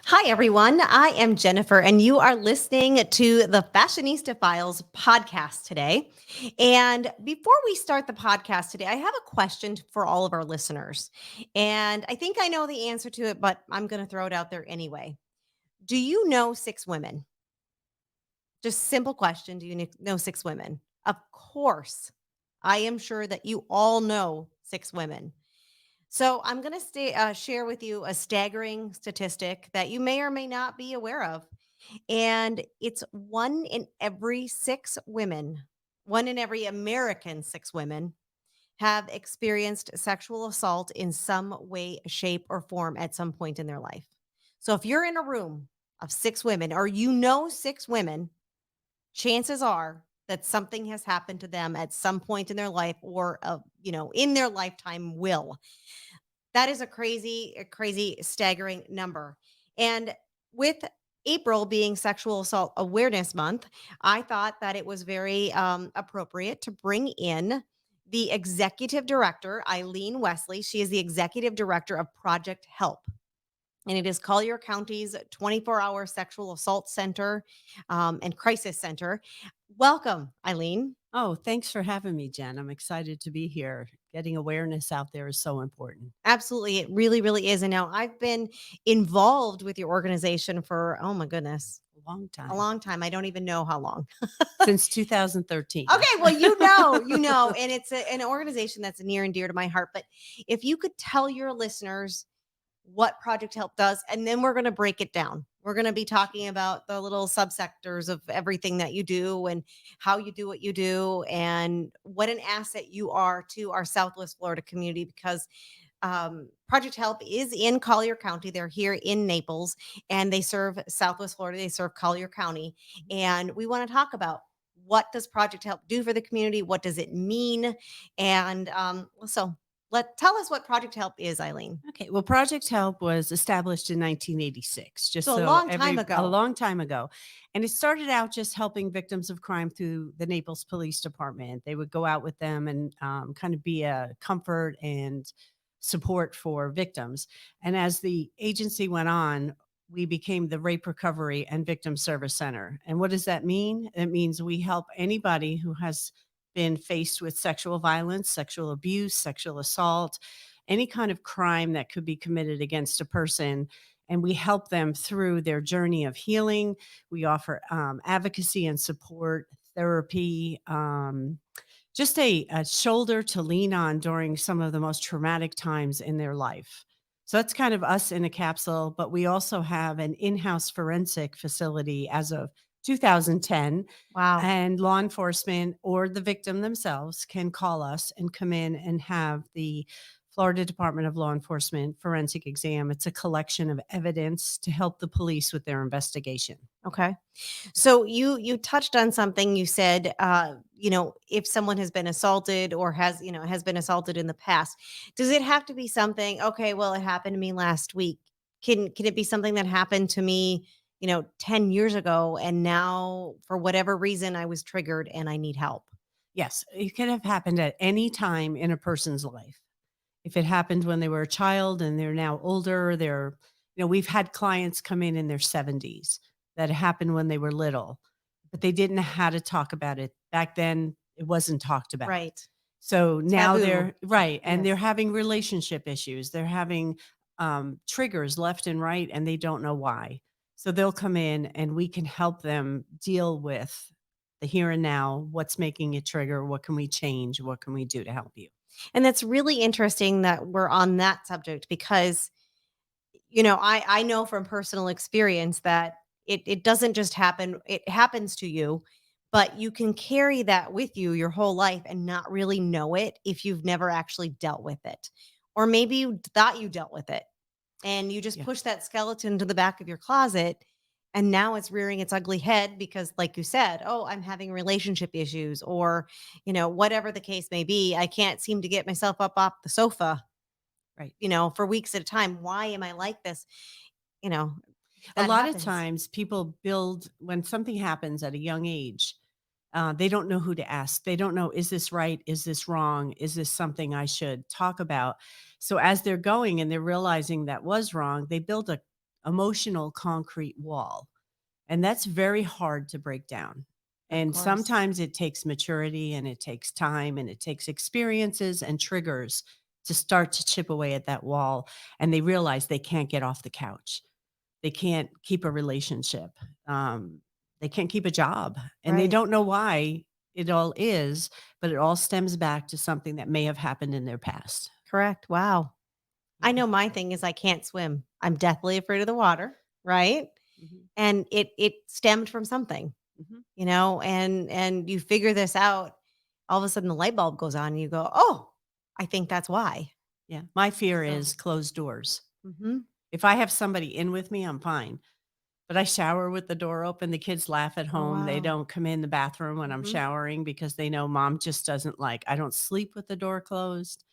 Hi, everyone. I am Jennifer, and you are listening to the Fashionista Files podcast today. And before we start the podcast today, I have a question for all of our listeners. And I think I know the answer to it, but I'm going to throw it out there anyway. Do you know six women? Just simple question. Do you know six women? Of course. I am sure that you all know six women. So I'm going to share with you a staggering statistic that you may or may not be aware of. And it's one in every six women, one in every American six women have experienced sexual assault in some way, shape, or form at some point in their life. So if you're in a room of six women or you know six women, chances are that something has happened to them at some point in their life or in their lifetime will. That is a crazy, staggering number. And with April being Sexual Assault Awareness Month, I thought that it was very appropriate to bring in the executive director, Eileen Wesley. She is the executive director of Project Help. And it is Collier County's 24-hour sexual assault center and crisis center. Welcome, Eileen. Oh, thanks for having me, Jen. I'm excited to be here. Getting awareness out there is so important. Absolutely. It really, really is. And now I've been involved with your organization for, oh my goodness, A long a time. long time. I don't even know how long. Since 2013. Okay, well, you know, and it's an organization that's near and dear to my heart. But if you could tell your listeners what Project Help does, and then we're going to break it down. We're going to be talking about the little subsectors of everything that you do and how you do what you do and what an asset you are to our Southwest Florida community because Project Help is in Collier County. They're here in Naples and they serve Southwest Florida. They serve Collier County. And we want to talk about what does Project Help do for the community? What does it mean? And so tell us what Project Help is, Eileen. Okay, well, Project Help was established in 1986, just So a so long time a ago. long time ago. And it started out just helping victims of crime through the Naples Police Department. They would go out with them and kind of be a comfort and support for victims. And as the agency went on, we became the Rape Recovery and Victim Service Center. And what does that mean? It means we help anybody who has been faced with sexual violence, sexual abuse, sexual assault, any kind of crime that could be committed against a person. And we help them through their journey of healing. We offer advocacy and support, therapy, just a shoulder to lean on during some of the most traumatic times in their life. So that's kind of us in a capsule, but we also have an in house forensic facility as of 2010, Wow. and law enforcement or the victim themselves can call us and come in and have the Florida Department of Law Enforcement forensic exam. It's a collection of evidence to help the police with their investigation. Okay. So you touched on something. You said, if someone has been assaulted or has been assaulted in the past, does it have to be something? Okay, well, it happened to me last week. Can it be something that happened to me, 10 years ago, and now for whatever reason I was triggered and I need help? Yes, it can have happened at any time in a person's life. If it happened when they were a child and they're now older, we've had clients come in their 70s that happened when they were little, but they didn't know how to talk about it. Back then, it wasn't talked about. Right. So now Taboo. they're right. And they're Yes. having relationship issues. They're having triggers left and right, and they don't know why. So they'll come in and we can help them deal with the here and now. What's making it trigger? What can we change? What can we do to help you? And that's really interesting that we're on that subject because I know from personal experience that it doesn't just happen. It happens to you, but you can carry that with you your whole life and not really know it if you've never actually dealt with it. Or maybe you thought you dealt with it and you just Yeah. push that skeleton to the back of your closet and now it's rearing its ugly head because like you said, oh, I'm having relationship issues or, whatever the case may be, I can't seem to get myself up off the sofa Right. for weeks at a time. Why am I like this? You know, A that lot of happens. times people build when something happens at a young age, they don't know who to ask. They don't know, is this right? Is this wrong? Is this something I should talk about? So as they're going and they're realizing that was wrong, they build emotional concrete wall. And that's very hard to break down. Of And course. sometimes it takes maturity and it takes time and it takes experiences and triggers to start to chip away at that wall. And they realize they can't get off the couch. They can't keep a relationship. Um, they can't keep a job. And they Right. don't know why it all is, but it all stems back to something that may have happened in their past. Correct. Wow. I Yeah. know my thing is I can't swim. I'm deathly afraid of the water, right? Mhm. And it stemmed from something, Mhm. and you figure this out, all of a sudden the light bulb goes on and you go, "Oh, I think that's why." Yeah. My fear So, is closed doors. mhm. If I have somebody in with me, I'm fine. But I shower with the door open. The kids laugh at Oh, home. They wow. don't come in the bathroom when I'm Mhm. showering because they know mom just doesn't like I don't sleep with the door closed.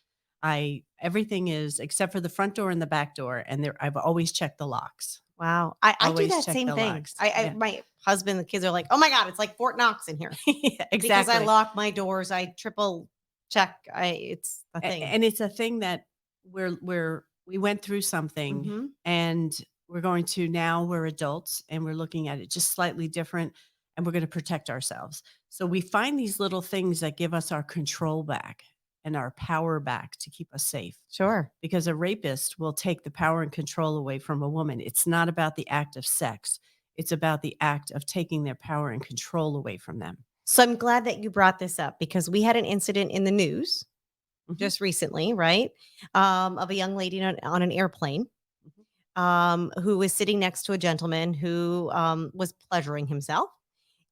I everything is except for the front door and the back door, and there I've always checked the locks. Wow. I do Always that check same the thing. locks. I Yeah. my husband, the kids are like, "Oh my god, it's like Fort Knox in here." Yeah, Because I exactly. lock my doors, I triple check. It's a thing. And it's a thing that we went through something, Mhm. and we're going to now we're adults and we're looking at it just slightly different, and we're going to protect ourselves. So we find these little things that give us our control back and our power back to keep us safe, Sure. because a rapist will take the power and control away from a woman. It's not about the act of sex. It's about the act of taking their power and control away from them. So I'm glad that you brought this up because we had an incident in the news Mhm, just recently, right? Of a young lady on an airplane, mhm. who was sitting next to a gentleman who was pleasuring himself.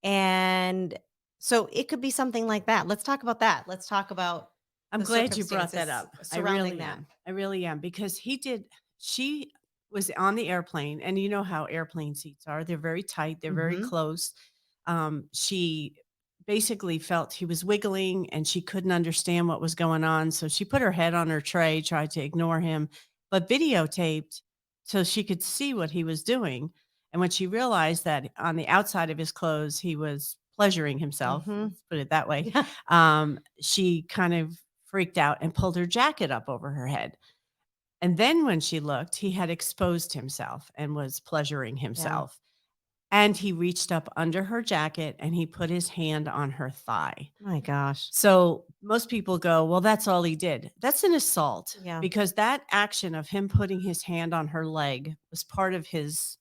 And so it could be something like that. Let's talk about that. Let's talk about I'm the glad you brought that circumstances up. I surrounding really that. am. I really am because she was on the airplane, and you know how airplane seats are. They're very tight, they're very Hmm. close. She basically felt he was wiggling and she couldn't understand what was going on. So she put her head on her tray, tried to ignore him, but videotaped so she could see what he was doing. And when she realized that on the outside of his clothes, he was pleasuring himself, Hmm. let's put it that way, Yeah. she kind of freaked out and pulled her jacket up over her head. And then when she looked, he had exposed himself and was pleasuring Yeah. himself. And he reached up under her jacket and he put his hand on her thigh. My gosh. So most people go, well, that's all he did. That's an assault Yeah. because that action of him putting his hand on her leg was part of his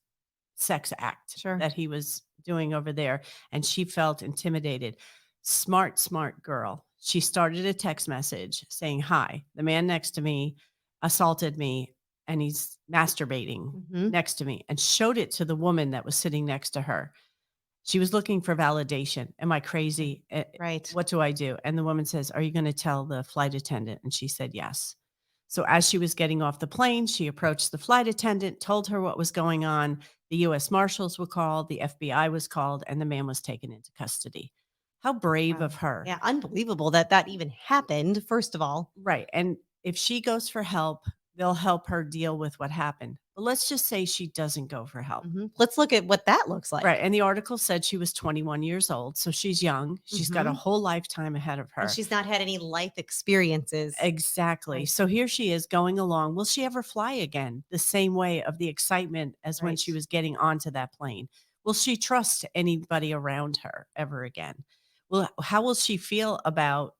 sex act Sure. that he was doing over there, and she felt intimidated. Smart, smart girl. She started a text message saying, "Hi, the man next to me assaulted me and he's masturbating Hmm. next to me," and showed it to the woman that was sitting next to her. She was looking for validation. Am I crazy? Right. What do I do? And the woman says, "Are you going to tell the flight attendant?" And she said, "Yes." So as she was getting off the plane, she approached the flight attendant, told her what was going on. The US Marshals were called, the FBI was called, and the man was taken into custody. How brave Wow. of her. Yeah. Unbelievable that that even happened. First of all. Right. And if she goes for help, they'll help her deal with what happened. But let's just say she doesn't go for help. Let's look at what that looks Right, like. and the article said she was 21 years old, so she's young. She's got a Hmm. whole lifetime ahead of And her. she's not had any life experiences. Exactly. Right. So here she is going along. Will she ever fly again the same way of the excitement as when Right. she was getting onto that plane? Will she trust anybody around her ever again? Well, how will she feel about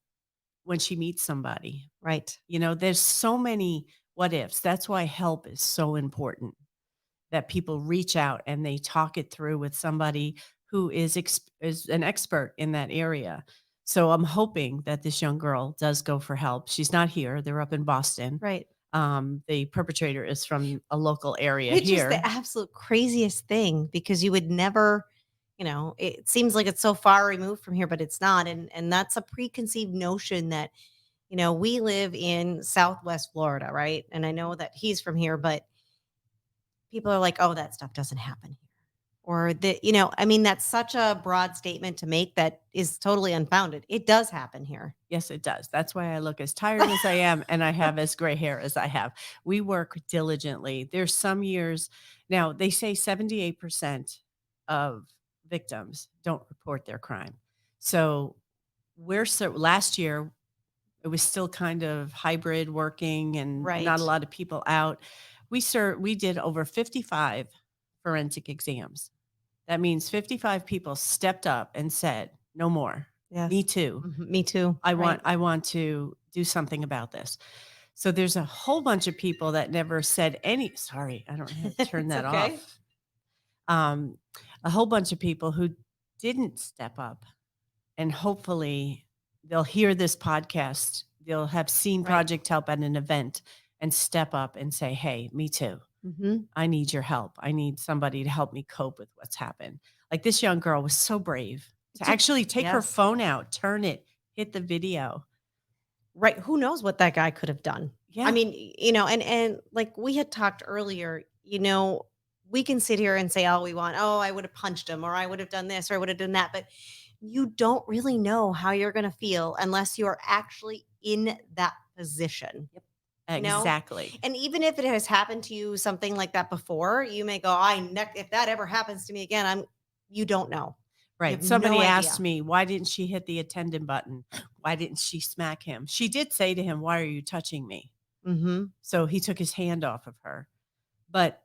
when she meets somebody? Right. There's so many what ifs. That's why help is so important, that people reach out and they talk it through with somebody who is an expert in that area. So I'm hoping that this young girl does go for help. She's not here. They're up in Boston. Right. The perpetrator is from a local area Which is the here. absolute craziest thing because you would never, it seems like it's so far removed from here, but it's not. And that's a preconceived notion that, we live in Southwest Florida, right? And I know that he's from here, but people are like, "Oh, that stuff doesn't happen here." Or I mean, that's such a broad statement to make that is totally unfounded. It does happen here. Yes, it does. That's why I look as tired as I am and I have as gray hair as I have. We work diligently. There's some years now, they say 78% of victims don't report their crime. So last year it was still kind of hybrid working and not a Right. lot of people out. We did over 55 forensic exams. That means 55 people stepped up and said, "No more. Me Yes. too. Me too. Right. I want to do something about this." So there's a whole bunch of people that never said any, sorry, I don't know how to turn It's that okay. off. Um, a whole bunch of people who didn't step up, and hopefully they'll hear this podcast. They'll have seen Right. Project Help at an event and step up and say, "Hey, me too. Hmm. I need your help. I need somebody to help me cope with what's happened." Like, this young girl was so brave to actually take her Yes. phone out, turn it, hit the video. Right. Who knows what that guy could have done? I Yeah. mean, and like we had talked earlier, we can sit here and say all we want. Oh, I would have punched him, or I would have done this, or I would have done that. But you don't really know how you're going to feel unless you're actually in that position, Yep. you know? Exactly. And even if it has happened to you something like that before, you may go, if that ever happens to me again, you don't know. You Right. have no Somebody asked idea. me, "Why didn't she hit the attendant button? Why didn't she smack him?" She did say to him, "Why are you touching me?" Hmm. So he took his hand off of her. But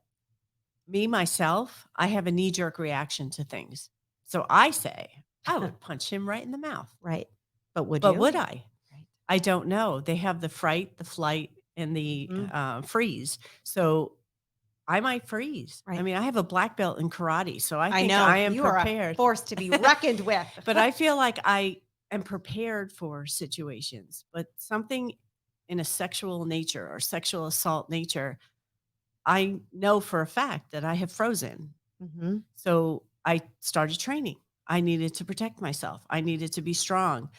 me, myself, I have a knee jerk reaction to things. So I say, I would punch him right in the mouth. Right. But would But you? would I? Right. I don't know. They have the fright, the flight, and the Mhm. freeze. So I might freeze. I Right. mean, I have a black belt in karate, so I I think I know am you are a prepared. force to be reckoned with. But I feel like I am prepared for situations. But something in a sexual nature or sexual assault nature, I know for a fact that I have frozen. Mhm. So I started training. I needed to protect myself. I needed to be strong.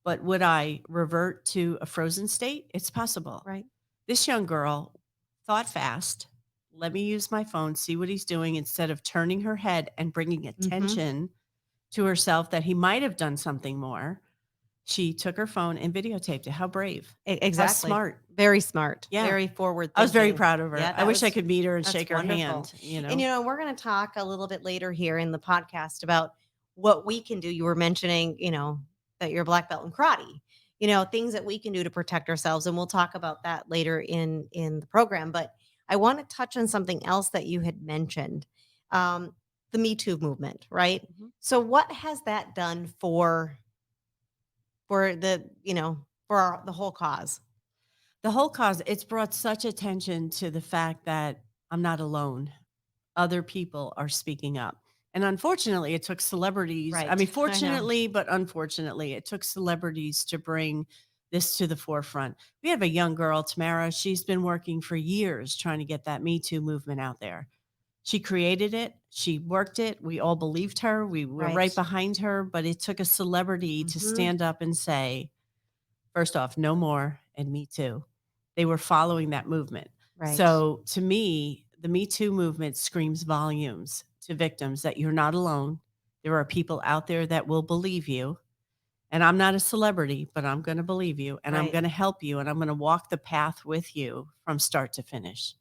But would I revert to a frozen state? It's possible. Right. This young girl thought fast. Let me use my phone, see what he's doing, instead of turning her head and bringing Mhm. attention to herself that he might have done something more. She took her phone and videotaped it. How brave. How Exactly. smart. Very smart. Yeah. Very forward I was very thinking. proud of her. Yeah, I wish I could meet her and that's shake her wonderful. hand, you And know? we're going to talk a little bit later here in the podcast about what we can do. You were mentioning, that you're a black belt in karate. Things that we can do to protect ourselves, and we'll talk about that later in the program. But I want to touch on something else that you had mentioned. Um the Me Too movement, right? Mhm. So what has that done for the whole cause? The whole cause, it's brought such attention to the fact that I'm not alone. Other people are speaking up. And unfortunately, it took celebrities. I Right. mean, I know. fortunately, but unfortunately, it took celebrities to bring this to the forefront. We have a young girl, Tamara. She's been working for years trying to get that Me Too movement out there. She created it, she worked it. We all believed her. We were right Right. behind her, but it took a celebrity to Mhm. stand up and say, first off, no more, and Me Too. They were following that movement. Right. So to me, the Me Too movement screams volumes to victims that you're not alone. There are people out there that will believe you. And I'm not a celebrity, but I'm going to believe you and I'm Right. going to help you and I'm going to walk the path with you from start to finish.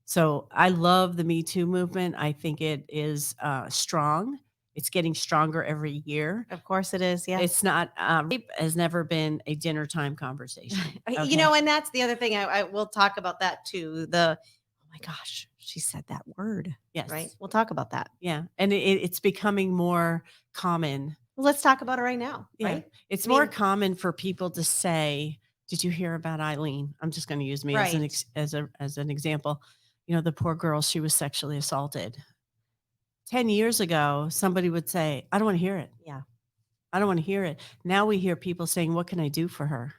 So I love the Me Too movement. I think it is strong. It's getting stronger every year. Of course it is. It's Yes. not, rape has never been a dinner time conversation. Okay. And that's the other thing. I will talk about that too. Oh my gosh, she said that word. Right. Yes. We'll talk about that. Yeah. And it's becoming more common. Well, let's talk about it right now. Yeah. Right. It's I more mean, common for people to say, "Did you hear about Eileen?" I'm just going to use me as right. as an example. The poor girl, she was sexually assaulted. 10 years ago, somebody would say, "I don't want to hear it. Yeah. I don't want to hear it." Now we hear people saying, "What can I do for her?"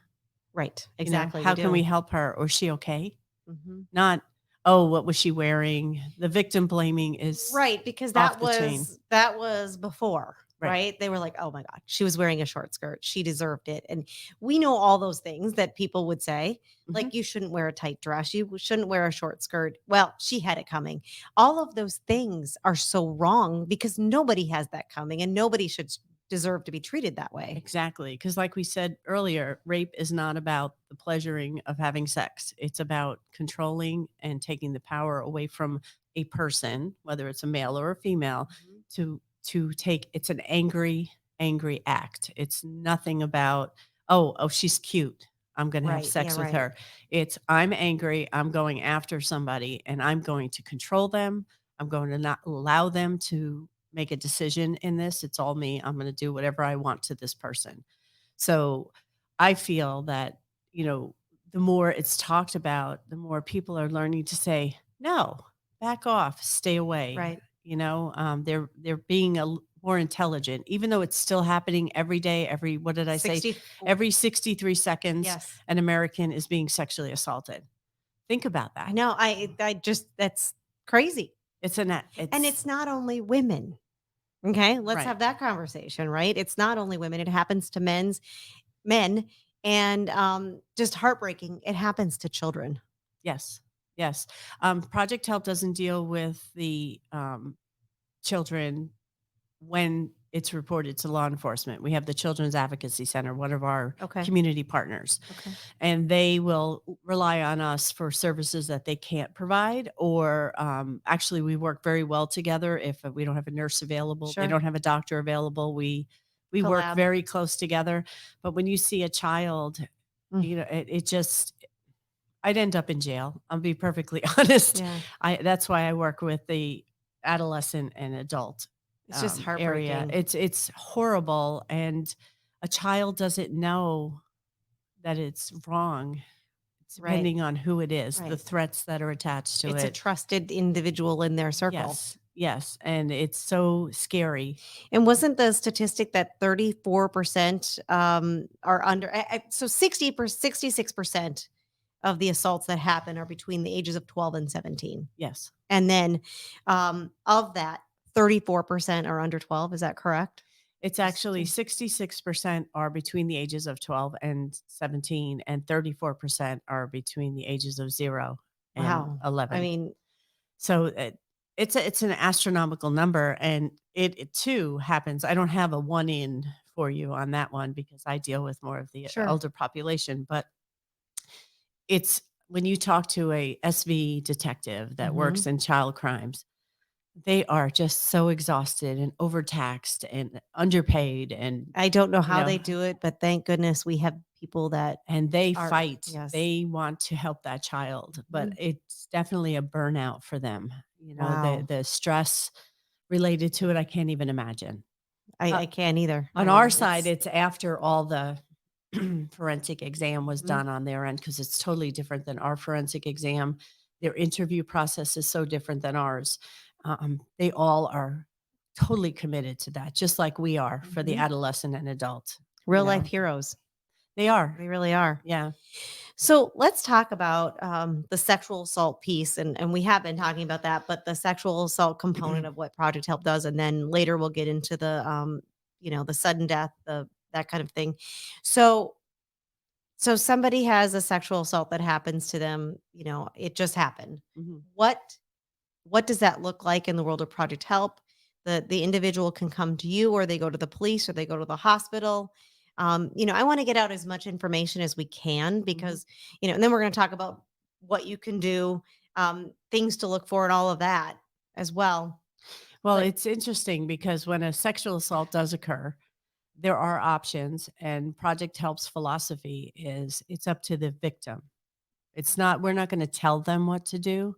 Right. Exactly. We How can we do. help her? Or is she okay? Hmm. Not, "Oh, what was she wearing?" The victim blaming is Right, because off the chain. that was before, Right. right? They were like, "Oh my god, she was wearing a short skirt. She deserved it." And we know all those things that people would say, Mhm. like you shouldn't wear a tight dress, you shouldn't wear a short skirt. Well, she had it coming. All of those things are so wrong because nobody has that coming and nobody should deserve to be treated that way. Exactly. Because, like we said earlier, rape is not about the pleasuring of having sex. It's about controlling and taking the power away from a person, whether it's a male or a female, Mhm. to take. It's an angry, angry act. It's nothing about, oh, she's cute. I'm going to have Right. Yeah, sex with right. her. It's I'm angry. I'm going after somebody and I'm going to control them. I'm going to not allow them to make a decision in this. It's all me. I'm going to do whatever I want to this person. So I feel that, you know, the more it's talked about, the more people are learning to say, no, back off, stay away. Right. They're being more intelligent, even though it's still happening every day. Every what did I say? 64. Every 63 seconds, Yes. an American is being sexually assaulted. Think about I that. know. I just that's crazy. And It's it's not only women. Okay? Let's right. have that conversation, right? It's not only women. It happens to men and just heartbreaking. It happens to children. Yes, yes. Project Help doesn't deal with the children when it's reported to law enforcement. We have the Children's Advocacy Center, one of our Okay. community partners, Okay. and they will rely on us for services that they can't provide. Or actually, we work very well together. If we don't have a nurse available, they Sure. don't have a doctor available. We work Collab. very close together. But when you see a child, Mm, it just I'd end up in jail. I'll be perfectly honest. yeah. That's why I work with the adolescent and adult It's just area. heartbreaking. It's horrible, and a child doesn't know that it's wrong. It's Right. depending on who it is, the Right. threats that are attached to It's a it. trusted individual in their circle. Yes, yes, and it's so scary. And wasn't the statistic that 34% are under so 66% of the assaults that happen are between the ages of 12 and 17. Yes, And then of that 34% are under 12, is that correct? it's Just actually 66% are between the ages of 12 and 17, and 34% are between the ages of 0 and wow. I 11. mean, So it's an astronomical number, and it too happens. I don't have a one in for you on that one because I deal with more of the sure. older population, but it's when you talk to a SV detective that Mhm. works in child crimes, they are just so exhausted and overtaxed and underpaid and I don't know you how know they do it, but thank goodness we have people that and they are fight. yes. They want to help that child, but Mhm. it's definitely a burnout for them. Wow. The stress related to it, I can't even imagine. Uh, I can't either. I on our mean, side, it's it's after all the forensic exam was mhm. done on their end because it's totally different than our forensic exam. Their interview process is so different than ours. They all are totally committed to that, just like we are for the Mhm. adolescent and adult. You Real life know, heroes. they are. They really are. Yeah. So let's talk about the sexual assault piece, and we have been talking about that, but the sexual assault component of what Project Help does, and then later we'll get into the the sudden death, the that kind of thing. So so somebody has a sexual assault that happens to them, it just happened. Mhm. What what does that look like in the world of Project Help? The individual can come to you, or they go to the police, or they go to the hospital. I want to get out as much information as we can Mhm. because, and then we're going to talk about what you can do, things to look for, and all of that as well. Well, But it's interesting because when a sexual assault does occur, there are options, and Project Help's philosophy is it's up to the victim. It's not we're not gonna tell them what to do.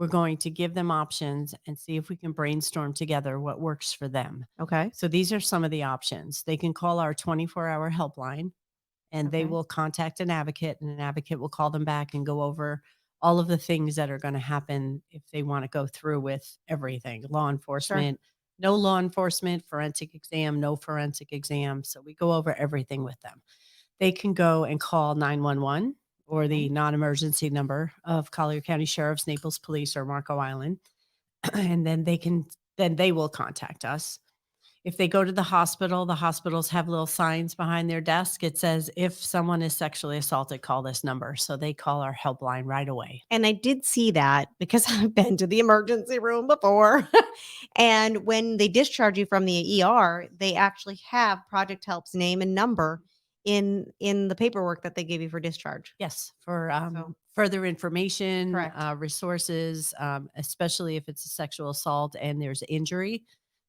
We're going to give them options and see if we can brainstorm together what works for them. okay, So these are some of the options. They can call our 24-hour helpline and they okay, will contact an advocate and an advocate will call them back and go over all of the things that are going to happen if they want to go through with everything. Law sure, enforcement, no law enforcement, forensic exam, no forensic exam. So we go over everything with them. They can go and call 911 or okay. the non-emergency number of Collier County Sheriff's, Naples Police, or Marco Island, and then they will contact us. If they go to the hospitals have little signs behind their desk. It says, "If someone is sexually assaulted, call this number." So they call our helpline right away. And I did see that because I've been to the emergency room before. And when they discharge you from the ER, they actually have Project Help's name and number in the paperwork that they gave you for discharge. Yes, for So, further information, correct. resources, especially if it's a sexual assault and there's injury,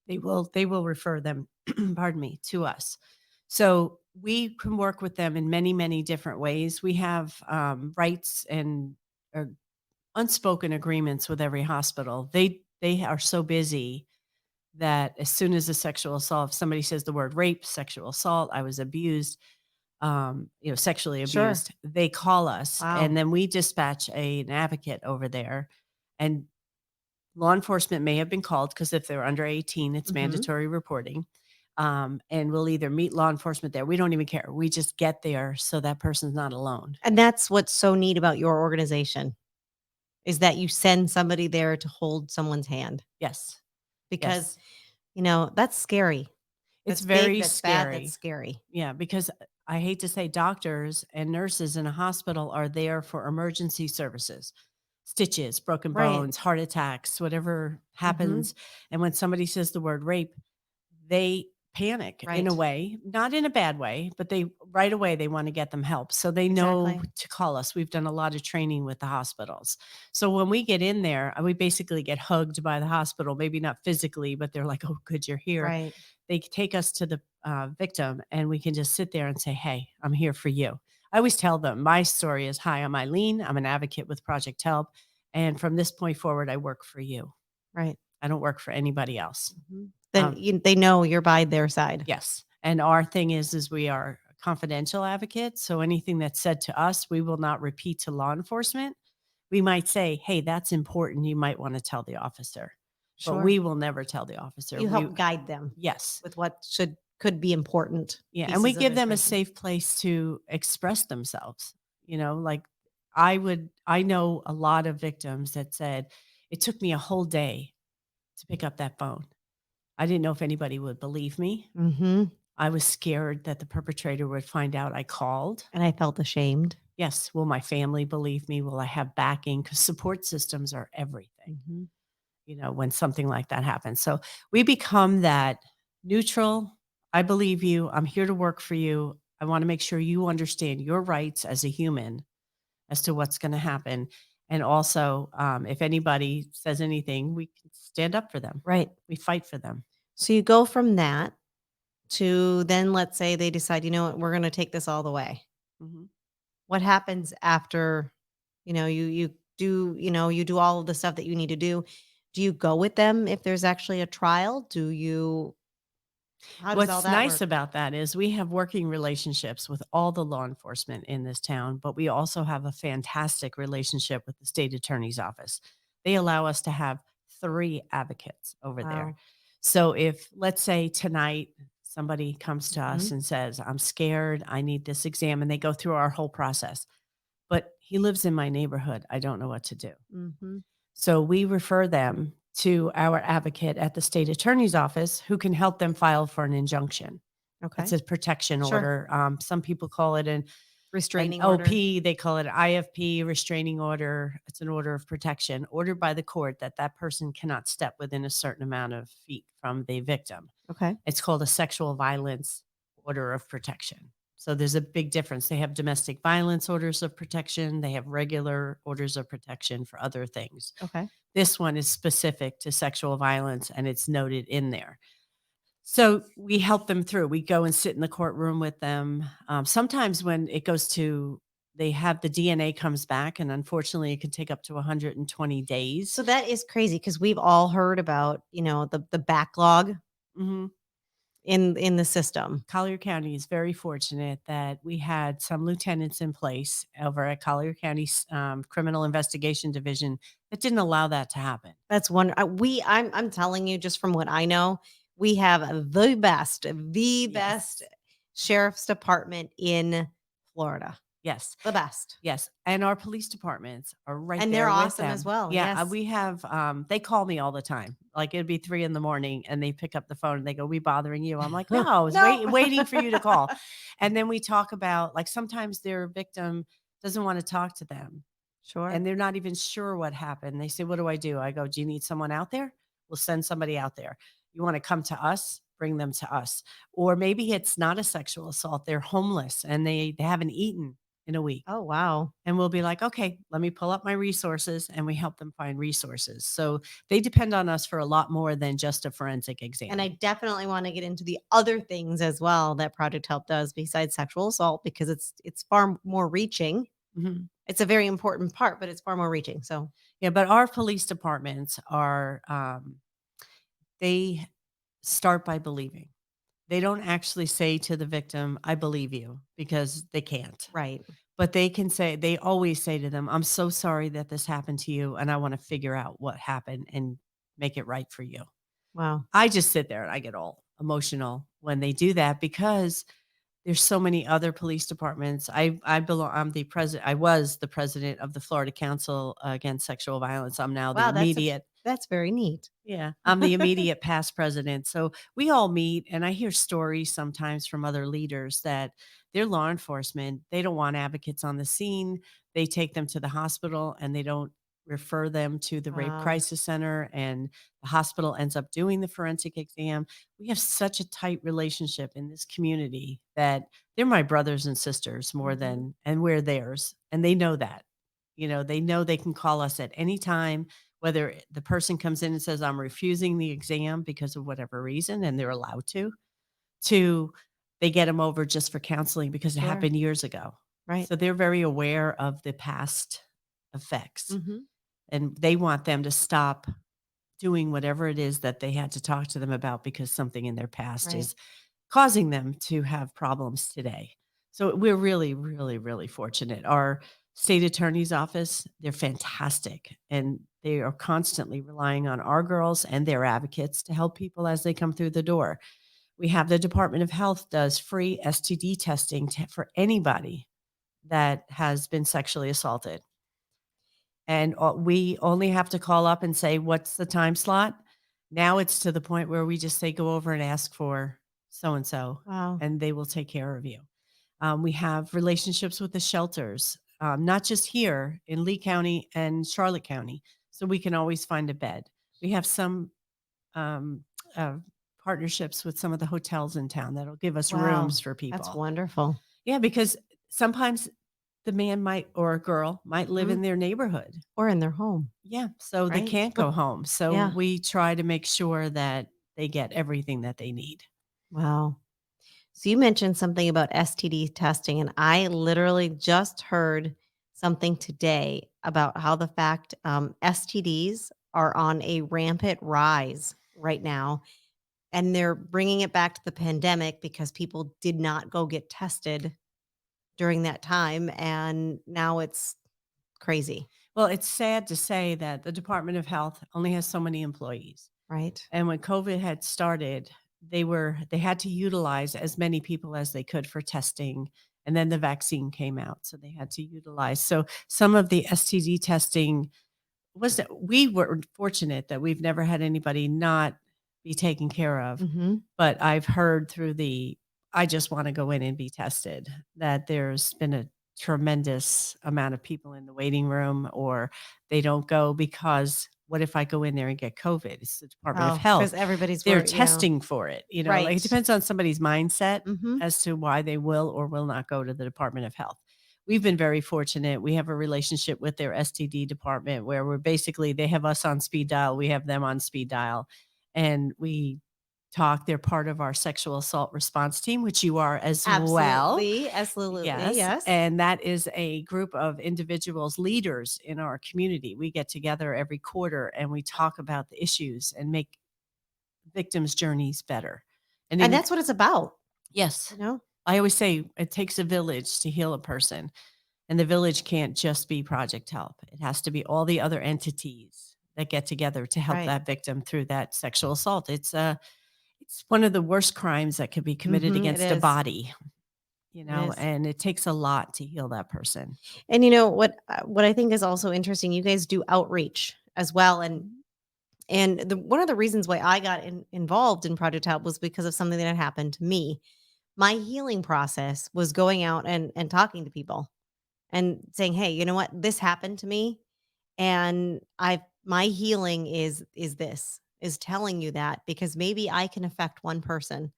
they will refer them, pardon me, to us. So we can work with them in many, many different ways. We have rights and uh, unspoken agreements with every hospital. They are so busy that as soon as a sexual assault, if somebody says the word rape, sexual assault, I was abused, sexually Sure. abused, they call us, Wow. and then we dispatch an advocate over there. And law enforcement may have been called because if they're under 18, it's Mhm. mandatory reporting. And we'll either meet law enforcement there. We don't even care. We just get there so that person's not alone. And that's what's so neat about your organization is that you send somebody there to hold someone's hand Yes. because, Yes. that's scary. It's That's big, very that's bad, that's scary. scary. Yeah, because I hate to say doctors and nurses in a hospital are there for emergency services, stitches, broken Right. bones, heart attacks, whatever Mhm. happens. And when somebody says the word rape, they panic in a Right. way, not in a bad way, but they right away they want to get them help. So they know Exactly. to call us. We've done a lot of training with the hospitals. So when we get in there, we basically get hugged by the hospital, maybe not physically, but they're like, "Oh, good, you're here." Right. They take us to the victim and we can just sit there and say, "Hey, I'm here for you." I always tell them my story is, "Hi, I'm Eileen. I'm an advocate with Project Help. And from this point forward, I work for you. Right. I don't work for anybody else." Mhm. Then Um, they know you're by their side. yes. And our thing is we are confidential advocates. So anything that's said to us, we will not repeat to law enforcement. We might say, "Hey, that's important. You might want to tell the officer." But Sure. we will never tell the officer. You help guide them Yes. with what could be important Yeah, and we pieces of give them a information. safe place to express themselves. Like I know a lot of victims that said, "It took me a whole day to pick up that phone. I didn't know if anybody would believe me. Mhm. I was scared that the perpetrator would find out I called. And I felt ashamed. Yes, will my family believe me? Will I have backing? Because support systems are everything, Mhm. when something like that happens. So we become that neutral. I believe you. I'm here to work for you. I want to make sure you understand your rights as a human as to what's going to happen. And also, if anybody says anything, we can stand up for them. Right. We fight for them. So you go from that to then let's say they decide, "You know what? We're gonna take this all the way." Mhm. What happens after, you do all of the stuff that you need to do? Do you go with them if there's actually a trial? How does all What's that nice work? about that is we have working relationships with all the law enforcement in this town, but we also have a fantastic relationship with the state attorney's office. They allow us to have 3 advocates over there. Wow. So if, let's say, tonight somebody comes to us Mhm. and says, "I'm scared, I need this exam," and they go through our whole process, but he lives in my neighborhood, I don't know what to do. Mhm. So we refer them to our advocate at the state attorney's office who can help them file for an injunction. It's Okay. a protection Sure. order. Some people call it an Restraining order. OP, they call it IFP, restraining order. It's an order of protection ordered by the court that that person cannot step within a certain amount of feet from the victim. Okay. It's called a sexual violence order of protection. So there's a big difference. They have domestic violence orders of protection, they have regular orders of protection for other things. Okay. This one is specific to sexual violence and it's noted in there. So we help them through. We go and sit in the courtroom with them. Sometimes when it goes to, they have the DNA comes back, and unfortunately, it can take up to 120 days. So that is crazy because we've all heard about, the backlog Mhm. in the system. Collier County is very fortunate that we had some lieutenants in place over at Collier County's Criminal Investigation Division that didn't allow that to happen. That's one I'm telling you just from what I know, we have the best Yes. sheriff's department in Florida. Yes. The best. Yes, and our police departments are right And they're there with awesome as them. well. Yeah, Yes. we have, they call me all the time. Like, it'd be 3 in the morning, and they pick up the phone, and they go, "We bothering you?" I'm like, "No, I was No. waiting for you to call." And then we talk about, like, sometimes their victim doesn't wanna talk to them, Sure. and they're not even sure what happened. They say, "What do I do?" I go, "Do you need someone out there? We'll send somebody out there. You wanna come to us? Bring them to us." Or maybe it's not a sexual assault, they're homeless, and they haven't eaten. in a week. Oh, wow. And we'll be like, okay, let me pull up my resources, and we help them find resources. So they depend on us for a lot more than just a forensic And I exam. definitely want to get into the other things as well that Project Help does besides sexual assault because it's far more reaching. Mhm. It's a very important part, but it's far more reaching. So, Yeah, but our police departments are, they start by believing. They don't actually say to the victim, I believe you, because they can't. right. But they always say to them, I'm so sorry that this happened to you, and I want to figure out what happened and make it right for you. Wow. I just sit there and I get all emotional when they do that because there's so many other police departments. I was the president of the Florida Council Against Sexual Violence. I'm now the Wow, immediate that's very neat. yeah, I'm the immediate past president. So we all meet, and I hear stories sometimes from other leaders that they're law enforcement. They don't want advocates on the scene. They take them to the hospital and they don't refer them to the rape Wow. crisis center, and the hospital ends up doing the forensic exam. We have such a tight relationship in this community that they're my brothers and sisters more Mhm. than, and we're theirs. And they know that. They know they can call us at any time, whether the person comes in and says, I'm refusing the exam because of whatever reason, and they're allowed to they get them over just for counseling because it Sure. happened years ago. Right. So they're very aware of the past effects, Mhm. and they want them to stop doing whatever it is that they had to talk to them about because something in their past Right. is causing them to have problems today. So we're really, really, really fortunate. Our state attorney's office, they're fantastic. And they are constantly relying on our girls and their advocates to help people as they come through the door. We have the Department of Health does free STD testing for anybody that has been sexually assaulted. And we only have to call up and say, what's the time slot? Now it's to the point where we just say, go over and ask for so and so, Wow. and they will take care of you. We have relationships with the shelters, not just here in Lee County and Charlotte County, so we can always find a bed. We have some um, uh, partnerships with some of the hotels in town that'll give us Wow. rooms for That's people. wonderful. Yeah, because sometimes the man might or a girl might live Mhm. in their neighborhood. Or in their home, Yeah, so they right? can't go home. So Yeah. we try to make sure that they get everything that they need. Wow. So you mentioned something about STD testing, and I literally just heard something today about how the fact STDs are on a rampant rise right now, and they're bringing it back to the pandemic because people did not go get tested during that time, and now it's crazy, Well, it's sad to say that the Department of Health only has so many employees. right? And when COVID had started, they had to utilize as many people as they could for testing. And then the vaccine came out. So they had to utilize. So some of the STD testing was that we were fortunate that we've never had anybody not be taken care of. Hmm. But I've heard through I just want to go in and be tested, that there's been a tremendous amount of people in the waiting room, or they don't go because what if I go in there and get COVID? It's the Department of Oh, because Health. everybody's They're worried. Yeah, testing for it. Like it right. depends on somebody's mindset Hmm. as to why they will or will not go to the Department of Health. We've been very fortunate. We have a relationship with their STD department where they have us on speed dial, we have them on speed dial, and we talk. They're part of our sexual assault response team, which you are as well. Absolutely, absolutely, Yes. yes. And that is a group of individuals, leaders in our community. We get together every quarter and we talk about the issues and make victims' journeys better. And And then, that's what it's about, yes, you know? I always say it takes a village to heal a person. And the village can't just be Project Help. It has to be all the other entities that get together to help Right. that victim through that sexual assault. It's one of the worst crimes that could be committed Mhm, it against a is. body, It is. and it takes a lot to heal that person. And what I think is also interesting, you guys do outreach as well, and one of the reasons why I got involved in Project Help was because of something that had happened to me. My healing process was going out and talking to people and saying, "Hey, you know what? This happened to me, and I my healing is this, is telling you that because maybe I can affect one person.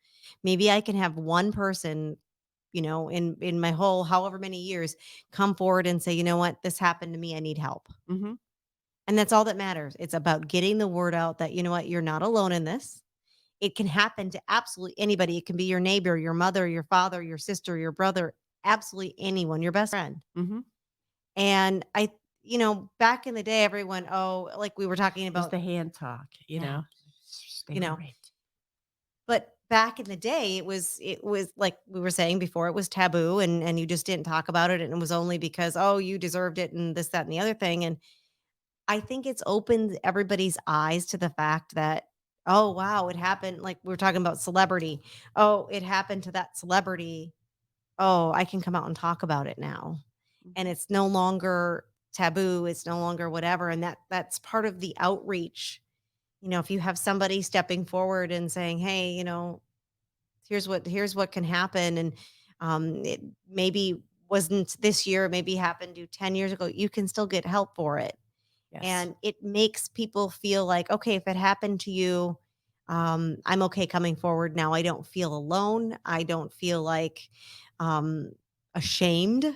Maybe I can have one person in my whole however many years, come forward and say, you know what, this happened to me. I need help. Hmm. And that's all that matters. It's about getting the word out that, you know what, you're not alone in this. It can happen to absolutely anybody. It can be your neighbor, your mother, your father, your sister, your brother, absolutely anyone, your best friend. Hmm. And back in the day, everyone, like we were talking Just about, the hand talk, yeah, stay you know, great. but back in the day, it was like we were saying before, it was taboo and you just didn't talk about it. And it was only because, oh, you deserved it and this, that, and the other thing. And I think it's opened everybody's eyes to the fact that, oh, wow, it happened. Like we were talking about celebrity. Oh, it happened to that celebrity. Oh, I can come out and talk about it now. And Mhm. it's no longer taboo. It's no longer whatever. And that's part of the outreach. If you have somebody stepping forward and saying, hey, here's what can happen. And it maybe wasn't this year, maybe happened to 10 years ago. You can still get help for it. Yes. And it makes people feel like, okay, if it happened to you, I'm okay coming forward now. I don't feel alone. I don't feel like um, ashamed.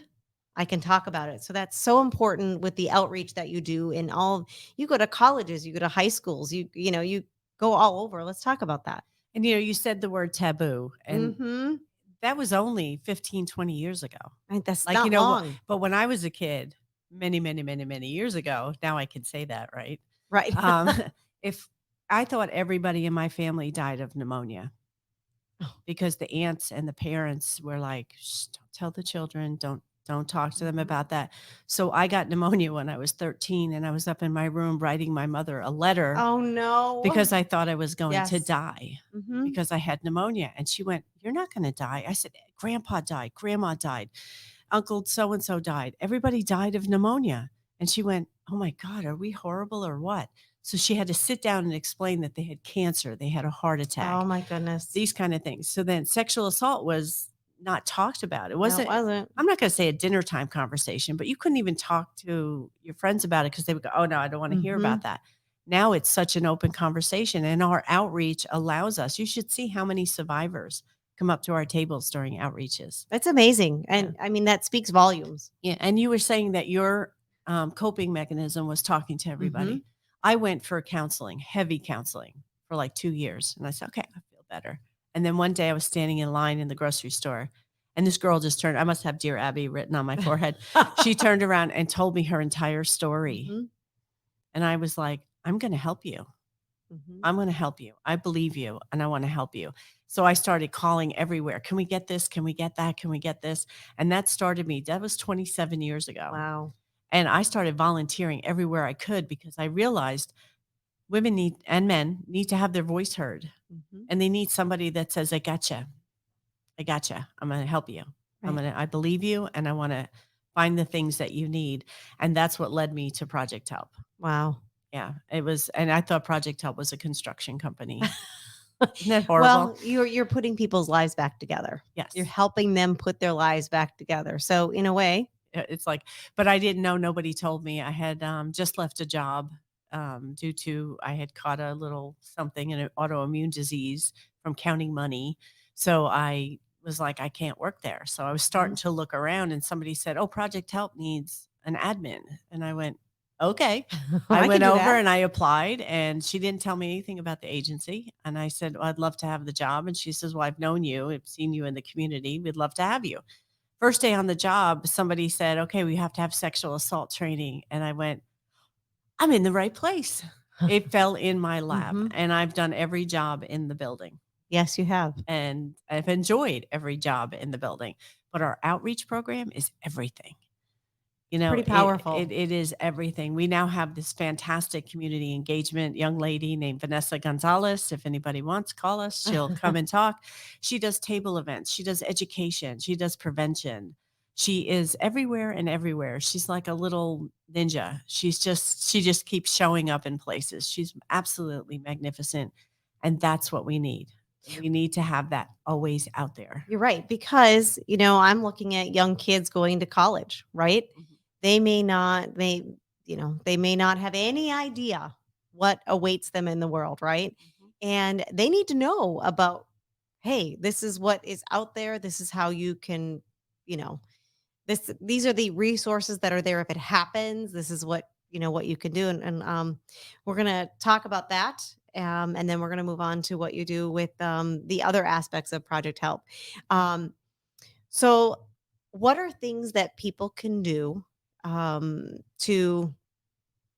I can talk about it. So that's so important with the outreach that you do in all. You go to colleges, you go to high schools, you go all over. Let's talk about that. And you said the word taboo, and Mm-hmm. that was only 15, 20 years ago. I think that's Like, not long, but when I was a kid, many, many, many, many years ago, now I can say that, right? right? Um, if I thought everybody in my family died of pneumonia because the aunts and the parents were like, "Shh, don't tell the children, don't talk to them Mhm. about that." So I got pneumonia when I was 13 and I was up in my room writing my mother a letter Oh no! because I thought I was going to Yes. die Hmm. because I had pneumonia. And she went, "You're not going to die." I said, "Grandpa died, grandma died, Uncle so and so died. Everybody died of pneumonia." And she went, "Oh my God, are we horrible or what?" So she had to sit down and explain that they had cancer, they had a heart Oh attack, my goodness! these kind of things. So then sexual assault was not talked about. It No, it wasn't, wasn't. I'm not going to say a dinner time conversation, but you couldn't even talk to your friends about it because they would go, "Oh no, I don't want to hear about Mhm. that." Now it's such an open conversation and our outreach allows us. You should see how many survivors come up to our tables during outreaches. It's amazing, Yeah. and I mean, that speaks volumes. Yeah, and you were saying that your coping mechanism was talking to Mhm. everybody. I went for counseling, heavy counseling, for like 2 years, and I said, "Okay, I feel better." And then one day, I was standing in line in the grocery store, and this girl just turned. I must have "Dear Abby" written on my forehead. She turned around and told me her entire story, Mhm. and I was like, "I'm going to help you. Mhm. I'm going to help you. I believe you, and I want to help you." So I started calling everywhere. Can we get this? Can we get that? Can we get this? And that started me. That was 27 years ago. Wow. And I started volunteering everywhere I could because I realized women need and men need to have their voice heard. Mhm. And they need somebody that says, "I gotcha. I gotcha. I'm going to help you. Right. I believe you and I want to find the things that you need." And that's what led me to Project Help. Wow. Yeah, it was. And I thought Project Help was a construction company. Isn't that horrible? Well, you're putting people's lives back together. You're Yes. helping them put their lives back together. So in a way, It's like, but I didn't know. Nobody told me. I had just left a job due to I had caught a little something, an autoimmune disease from counting money. So I was like, I can't work there. So I was starting Mhm. to look around, and somebody said, "Oh, Project Help needs an admin," and I went, "Okay." I I can went do over that. and I applied, and she didn't tell me anything about the agency. And I said, "Well, I'd love to have the job." And she says, "Well, I've known you, I've seen you in the community. We'd love to have you." First day on the job, somebody said, "Okay, we have to have sexual assault training." And I went, "I'm in the right place." It fell in my lap, Hmm. and I've done every job in the building, Yes, you have. and I've enjoyed every job in the building. But our outreach program is everything. It's pretty It powerful. it is everything. We now have this fantastic community engagement young lady named Vanessa Gonzalez. If anybody wants, call us. She'll come and talk. She does table events. She does education. She does prevention. She is everywhere and everywhere. She's like a little ninja. She just keeps showing up in places. She's absolutely magnificent. And that's what we need. We need to have that always out there. You're right, because I'm looking at young kids going to college, right? Mhm. They may not have any idea what awaits them in the world, right? Mhm. And they need to know about hey, this is what is out there. This is how you can, you know, these are the resources that are there if it happens. This is what, what you can do. And we're gonna talk about that. And then we're gonna move on to what you do with the other aspects of Project Help. Um, so what are things that people can do to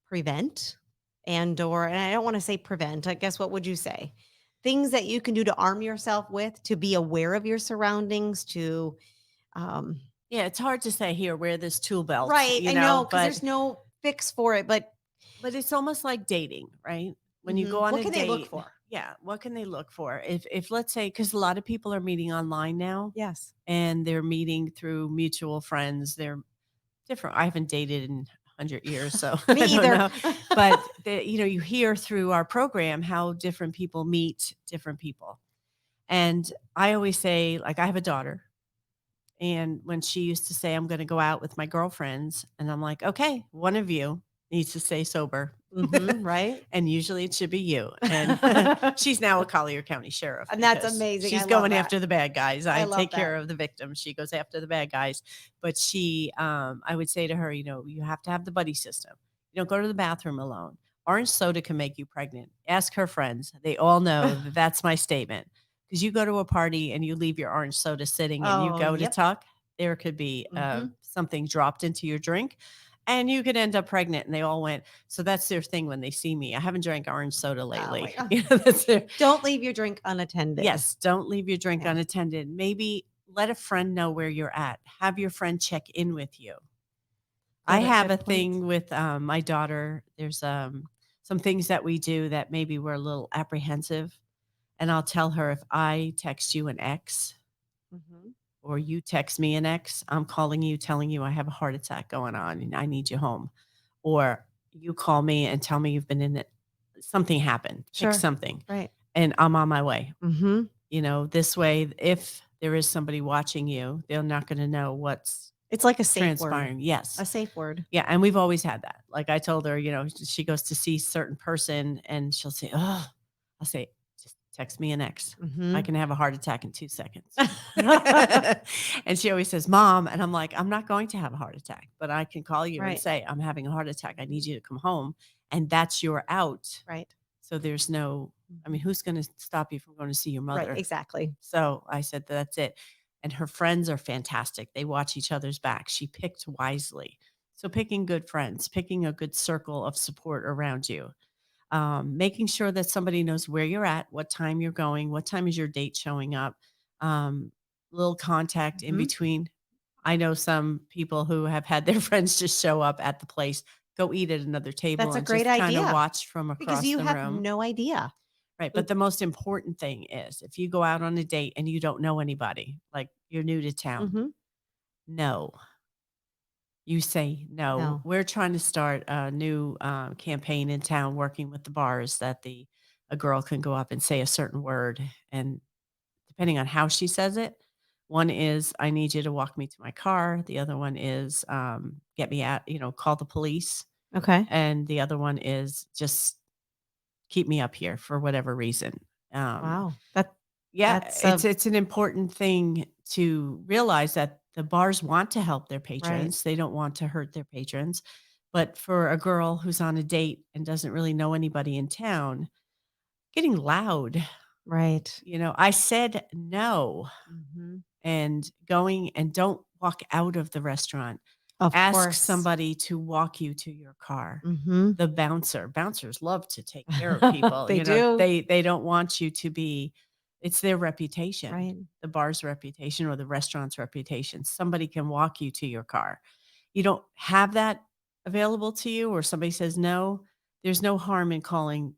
prevent and I don't want to say prevent. I guess what would you say? Things that you can do to arm yourself with, to be aware of your surroundings, to um Yeah, it's hard to say here, wear this tool belt, right, I know cuz but there's no fix for it, but it's almost like dating, right? When you go mhm, on what a can they look date, for? yeah, what can they look for? If let's say, because a lot of people are meeting online now, Yes. and they're meeting through mutual friends. They're different. I haven't dated in 100 years, so I Me don't either. know. But you hear through our program how different people meet different people. And I always say, like, I have a daughter, and when she used to say, I'm going to go out with my girlfriends, and I'm like, okay, one of you needs to stay sober. Mhm, right? And usually it should be you. And she's now a Collier County sheriff And that's because amazing. I she's love going that. after the bad guys. I I love take care that. of the victims. She goes after the bad guys. But I would say to her, you have to have the buddy system. You don't go to the bathroom alone. Orange soda can make you pregnant. Ask her friends. They all know that that's my statement. Because you go to a party and you leave your orange soda sitting and you Oh, go to yep. tuck, there could be Mhm. something dropped into your drink and you could end up pregnant. And they all went, so that's their thing when they see me. I haven't drank orange soda Oh my lately. god. That's their Don't leave your drink unattended. yes, don't leave your drink Yeah. unattended. Maybe let a friend know where you're at. Have your friend check in with you. I have Good a point. thing with my daughter. There's some things that we do that maybe we're a little apprehensive. And I'll tell her if I text you an X Mhm. or you text me an X, I'm calling you, telling you I have a heart attack going on and I need you home. Or you call me and tell me you've been in it, something happened, pick Sure. something, Right. and I'm on my way. Mhm. This way, if there is somebody watching you, they're not going to know what's It's like a safe word. transpiring. Yes. A safe word. Yeah. And we've always had that. Like I told her, she goes to see certain person and she'll say, oh, I'll say, just text me an X. I Mhm. can have a heart attack in 2 seconds. And she always says, Mom. And I'm like, I'm not going to have a heart attack, but I can call you and Right. say, I'm having a heart attack. I need you to come home. And that's your out. Right. So there's no, I mean, Mhm. who's going to stop you from going to see your Right, mother? exactly. So I said, that's it. And her friends are fantastic. They watch each other's back. She picked wisely. So picking good friends, picking a good circle of support around you, making sure that somebody knows where you're at, what time you're going, what time is your date showing up, um, little contact in Mhm. between. I know some people who have had their friends just show up at the place, go eat at another table That's a and great just kind of idea watch from because across you the have room. no idea. Right. It But the most important thing is if you go out on a date and you don't know anybody, like you're new to town, Mhm. no. You say no. No. We're trying to start a new campaign in town working with the bars that a girl can go up and say a certain word. And depending on how she says it, one is, I need you to walk me to my car. The other one is, get me out, call the police. Okay. And the other one is just keep me up here for whatever reason. Um, Wow. That Yeah, that's it's a it's an important thing to realize that the bars want to help their right. patrons. They don't want to hurt their patrons. But for a girl who's on a date and doesn't really know anybody in town, getting loud, Right. I said no Mhm. and going and don't walk out of the restaurant. Of Ask course. somebody to walk you to your car. Mhm. The bouncers love to take care of people, They do. they don't want you to be it's their reputation, Right. the bar's reputation or the restaurant's reputation. Somebody can walk you to your car. You don't have that available to you or somebody says no, there's no harm in calling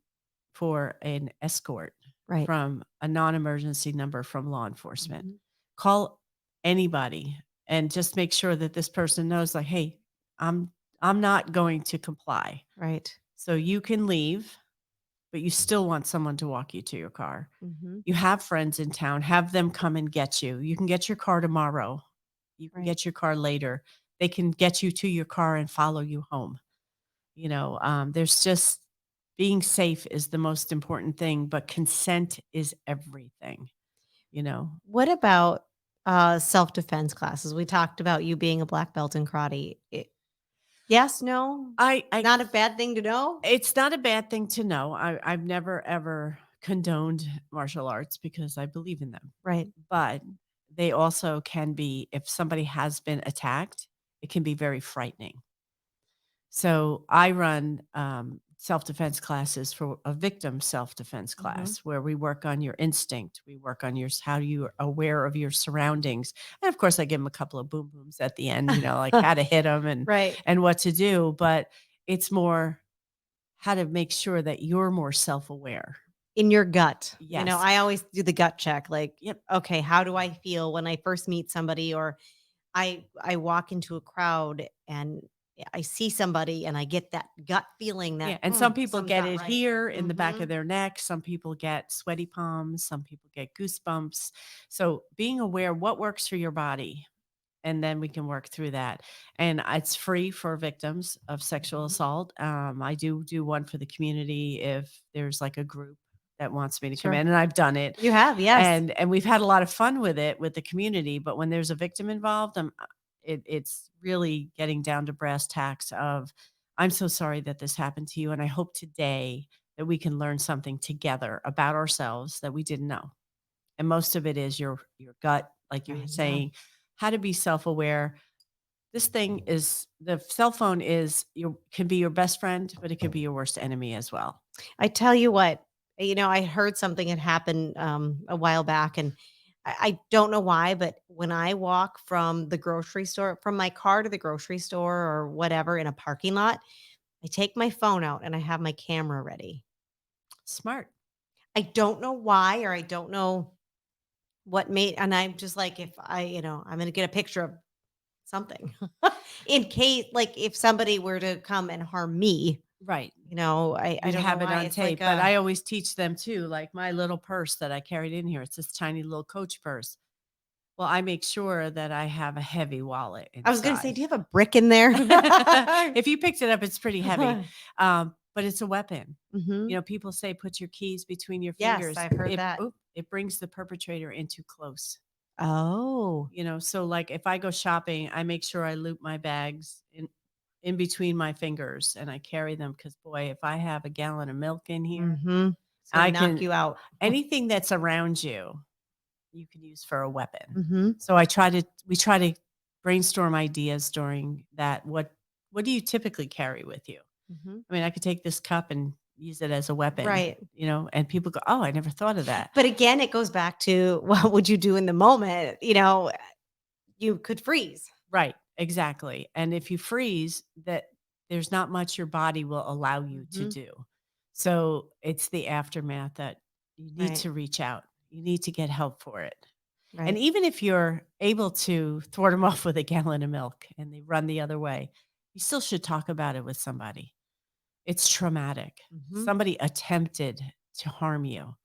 for an escort Right. from a non-emergency number from law enforcement. Mhm. Call anybody and just make sure that this person knows like, "Hey, I'm I'm not going to comply." Right. So you can leave, but you still want someone to walk you to your car. Mhm. You have friends in town, have them come and get you. You can get your car tomorrow. You can Right. get your car later. They can get you to your car and follow you home. There's just being safe is the most important thing, but consent is everything. you know. What about self-defense classes? We talked about you being a black belt in karate. Yes, no, I not a bad thing to know. It's not a bad thing to know. I've never ever condoned martial arts because I believe in them. Right. But they also can be, if somebody has been attacked, it can be very frightening. So I run self-defense classes for a victim self-defense Mhm. class where we work on your instinct. We work on your how you're aware of your surroundings. And of course I give them a couple of boom booms at the end, like how to hit them Right. and what to do. But it's more how to make sure that you're more self-aware. In your gut. Yes. I always do the gut check, like, Yep. okay, how do I feel when I first meet somebody, or I walk into a crowd and I see somebody and I get that gut feeling Yeah, that and some people something's get not it right. here in the back of Mhm. their neck, some people get sweaty palms, some people get goosebumps. So, being aware what works for your body, and then we can work through that. And it's free for victims of sexual Mhm. assault. I do one for the community if there's like a group that wants me to come Sure. in, and I've done it. You have, yes. And we've had a lot of fun with it with the community, but when there's a victim involved, it's really getting down to brass tacks of, I'm so sorry that this happened to you, and I hope today that we can learn something together about ourselves that we didn't know. And most of it is your gut, like you were Right, yeah. saying, how to be self-aware. This thing is the cell phone is your can be your best friend, but it could be your worst enemy as well. I tell you what, I heard something had happened a while back, and I don't know why, but when I walk from the grocery store, from my car to the grocery store or whatever in a parking lot, I take my phone out and I have my camera ready. Smart. I don't know why, or I don't know what made, and I'm just like, if I'm going to get a picture of something in case, like, if somebody were to come and harm me, Right. I You'd don't know have it why. on It's like tape, but I always teach them too, like my little purse that I carried in here, it's this tiny little Coach purse. Well, I make sure that I have a heavy wallet I was going to say, inside. do you have a brick in there? If you picked it up, it's pretty heavy, but it's a weapon. Hmm. People say put your keys between your Yes, fingers. I've heard that. It brings the perpetrator in too close. Oh. So like if I go shopping, I make sure I loop my bags in between my fingers and I carry them because boy, if I have a gallon of milk in here, Hmm. It's gonna I knock can you out. anything that's around you, you can use for a weapon. Hmm. So we try to brainstorm ideas during that. What do you typically carry with you? Hmm. I mean, I could take this cup and use it as a weapon, Right. and people go, "Oh, I never thought of that." But again, it goes back to what would you do in the moment? You could freeze. Right, exactly. And if you freeze, that there's not much your body will allow you to Hmm. do. So it's the aftermath that you need Right. to reach out. You need to get help for it. And Right. even if you're able to thwart them off with a gallon of milk and they run the other way, you still should talk about it with somebody. It's traumatic. Hmm. Somebody attempted to harm you.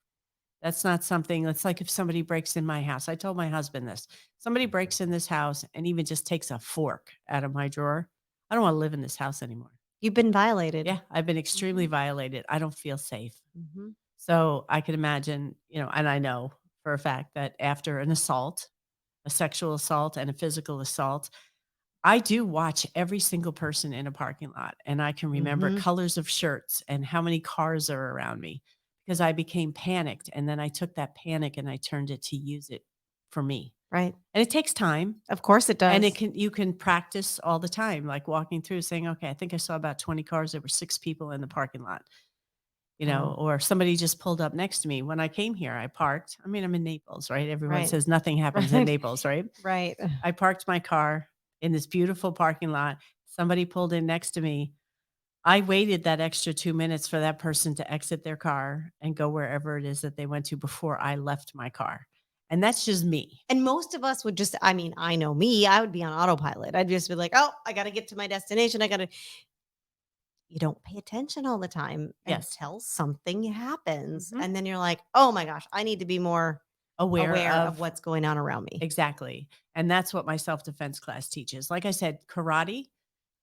That's not something that's like if somebody breaks in my house. I told my husband this. Somebody breaks in this house and even just takes a fork out of my drawer. I don't want to live in this house anymore. You've been violated. Yeah, I've been extremely Hmm. violated. I don't feel safe. Hmm. So I can imagine, and I know for a fact that after an assault, a sexual assault and a physical assault, I do watch every single person in a parking lot, and I can remember Hmm. colors of shirts and how many cars are around me because I became panicked, and then I took that panic and I turned it to use it for me. Right. And it takes time, Of course it and does. you can practice all the time, like walking through saying, "Okay, I think I saw about 20 cars. There were 6 people in the parking lot." Wow. Or somebody just pulled up next to me. When I came here, I parked. I mean, I'm in Naples, right? Everyone Right. says nothing happens in Right. Naples, right? Right. I parked my car in this beautiful parking lot. Somebody pulled in next to me. I waited that extra 2 minutes for that person to exit their car and go wherever it is that they went to before I left my car. And that's just me. And most of us would just, I mean, I know me, I would be on autopilot. I'd just be like, oh, I got to get to my destination. You don't pay attention all the time Yes. until something happens. Mhm. And then you're like, oh my gosh, I need to be more Aware aware of of what's going on around me. exactly. And that's what my self-defense class teaches. Like I said, karate,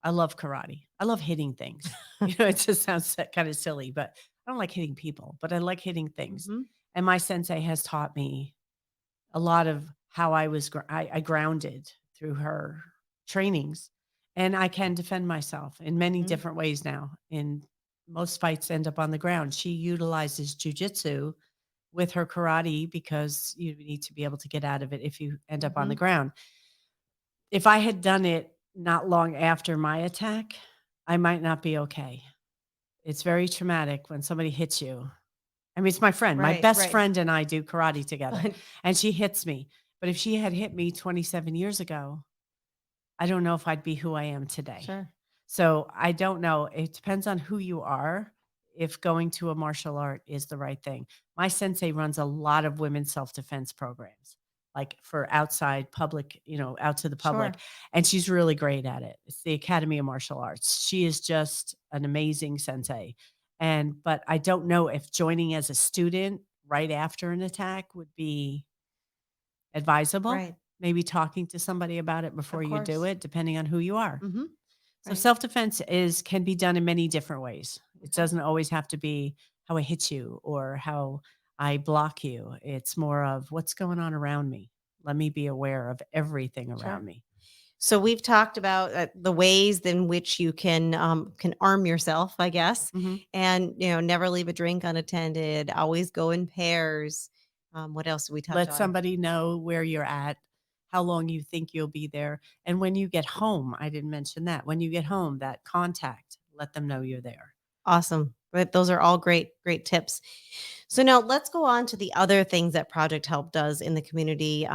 I love karate. I love hitting things. It just sounds kind of silly, but I don't like hitting people, but I like hitting things. Hmm. And my sensei has taught me a lot of how I grounded through her trainings, and I can defend myself in many Mhm. different ways now. In most fights end up on the ground. She utilizes jujitsu with her karate because you need to be able to get out of it if you end up on the Mhm. ground. If I had done it not long after my attack, I might not be okay. It's very traumatic when somebody hits you. I mean, it's my friend. My Right, best right. friend and I do karate together, But and she hits me. But if she had hit me 27 years ago, I don't know if I'd be who I am today. sure. So I don't know. It depends on who you are, if going to a martial art is the right thing. My sensei runs a lot of women's self defense programs, like for outside public, out to the public. Sure. And she's really great at it. It's the Academy of Martial Arts. She is just an amazing sensei. But I don't know if joining as a student right after an attack would be advisable. Right. Maybe talking to somebody about it before Of you do course. it, depending on who you are. Mhm. So Right. self-defense can be done in many different ways. It Okay. doesn't always have to be how I hit you or how I block you. It's more of what's going on around me. Let me be aware of everything around Sure. me. So we've talked about the ways in which you can arm yourself, I guess, Mhm. and never leave a drink unattended. Always go in pairs. What else did we touch Let on? somebody know where you're at, how long you think you'll be there, and when you get home, I didn't mention that. When you get home, that contact, let them know you're there. Awesome. But those are all great, great tips. So now let's go on to the other things that Project Help does in the community.